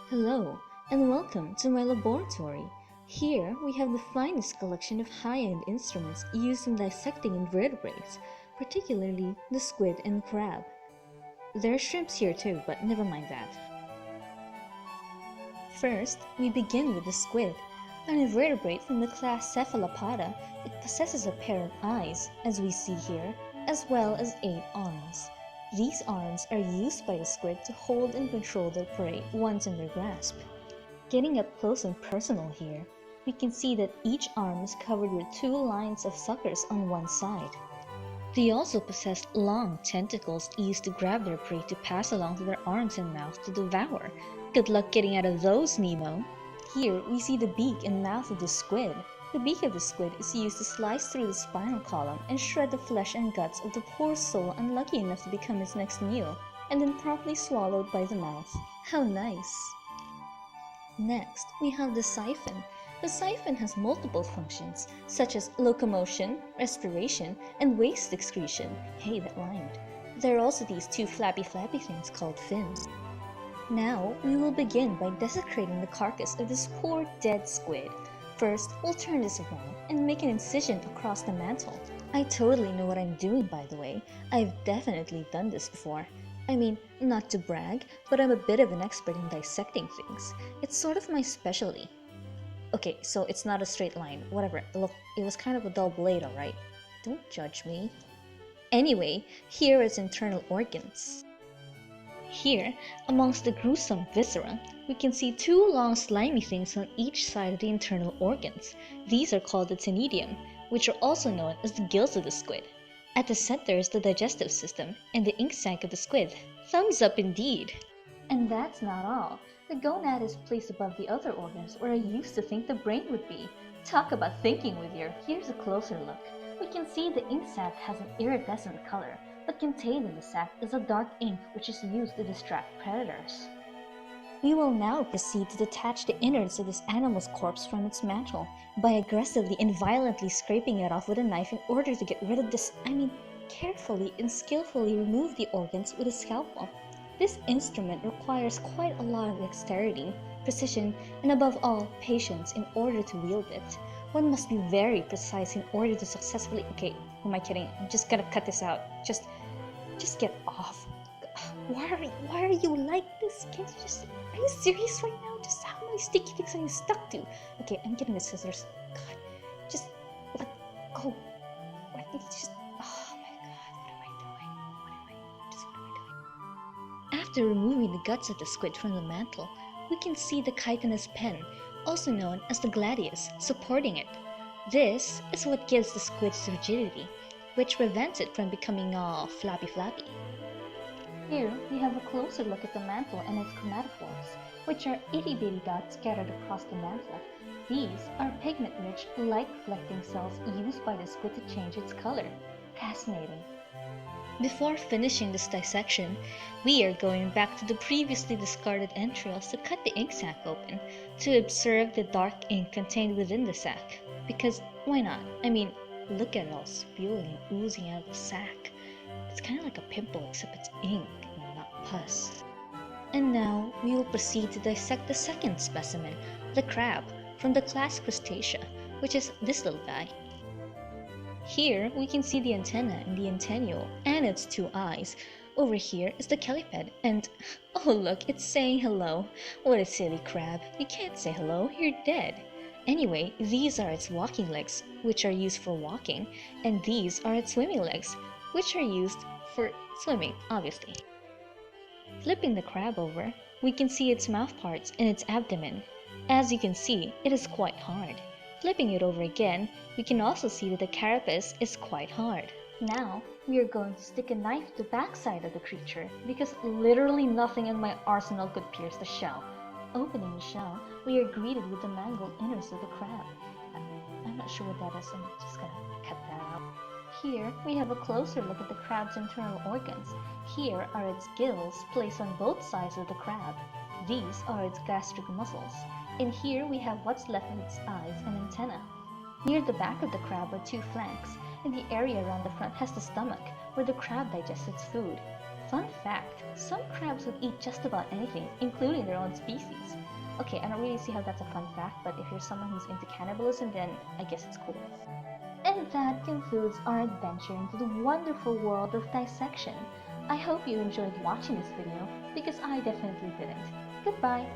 Hello, and welcome to my laboratory. Here we have the finest collection of high-end instruments used in dissecting invertebrates, particularly the squid and crab. There are shrimps here too, but never mind that. First, we begin with the squid. An invertebrate from the class Cephalopoda, it possesses a pair of eyes, as we see here, as well as 8 arms. These arms are used by the squid to hold and control their prey once in their grasp. Getting up close and personal here, we can see that each arm is covered with 2 lines of suckers on one side. They also possess long tentacles used to grab their prey to pass along to their arms and mouth to devour. Good luck getting out of those, Nemo! Here we see the beak and mouth of the squid. The beak of the squid is used to slice through the spinal column and shred the flesh and guts of the poor soul unlucky enough to become its next meal, and then promptly swallowed by the mouth. How nice! Next, we have the siphon. The siphon has multiple functions, such as locomotion, respiration, and waste excretion. Hey, that rhymed. There are also these 2 flappy things called fins. Now, we will begin by desecrating the carcass of this poor dead squid. First, we'll turn this around and make an incision across the mantle. I totally know what I'm doing, by the way. I've definitely done this before. I mean, not to brag, but I'm a bit of an expert in dissecting things. It's sort of my specialty. Okay, so it's not a straight line. Whatever. Look, it was kind of a dull blade, alright? Don't judge me. Anyway, here are its internal organs. Here, amongst the gruesome viscera, we can see 2 long slimy things on each side of the internal organs. These are called the ctenidium, which are also known as the gills of the squid. At the center is the digestive system and the ink sac of the squid. Thumbs up indeed! And that's not all. The gonad is placed above the other organs where I used to think the brain would be. Talk about thinking with your. Here's a closer look. We can see the ink sac has an iridescent color, but contained in the sac is a dark ink which is used to distract predators. We will now proceed to detach the innards of this animal's corpse from its mantle by aggressively and violently scraping it off with a knife in order to get rid of this, carefully and skillfully remove the organs with a scalpel. This instrument requires quite a lot of dexterity, precision, and above all, patience in order to wield it. One must be very precise in order to successfully— Okay, who am I kidding? I'm just gonna cut this out. Just get off. Why are you like this? Can't you just— Are you serious right now? Just how many sticky things are you stuck to? Okay, I'm getting the scissors. God, just let go. Just— Oh my God, what am I doing? What am I doing? After removing the guts of the squid from the mantle, we can see the chitinous pen, also known as the gladius, supporting it. This is what gives the squid its rigidity, which prevents it from becoming all flappy. Here we have a closer look at the mantle and its chromatophores, which are itty-bitty dots scattered across the mantle. These are pigment-rich, light-reflecting cells used by the squid to change its color. Fascinating. Before finishing this dissection, we are going back to the previously discarded entrails to cut the ink sac open to observe the dark ink contained within the sac. Because why not? Look at it all spewing and oozing out of the sac. It's kind of like a pimple except it's ink and not pus. And now we will proceed to dissect the second specimen, the crab, from the class Crustacea, which is this little guy. Here we can see the antenna and the antennule and its 2 eyes. Over here is the caliped and oh look, it's saying hello. What a silly crab. You can't say hello, you're dead. Anyway, these are its walking legs, which are used for walking, and these are its swimming legs, which are used for swimming, obviously. Flipping the crab over, we can see its mouth parts and its abdomen. As you can see, it is quite hard. Flipping it over again, we can also see that the carapace is quite hard. Now, we are going to stick a knife to the backside of the creature because literally nothing in my arsenal could pierce the shell. Opening the shell, we are greeted with the mangled innards of the crab. I'm not sure what that is, I'm just gonna cut that out. Here, we have a closer look at the crab's internal organs. Here are its gills placed on both sides of the crab. These are its gastric muscles. And here we have what's left of its eyes and antenna. Near the back of the crab are 2 flanks, and the area around the front has the stomach, where the crab digests its food. Fun fact, some crabs would eat just about anything, including their own species. Okay, I don't really see how that's a fun fact, but if you're someone who's into cannibalism, then I guess it's cool. And that concludes our adventure into the wonderful world of dissection. I hope you enjoyed watching this video, because I definitely didn't. Goodbye!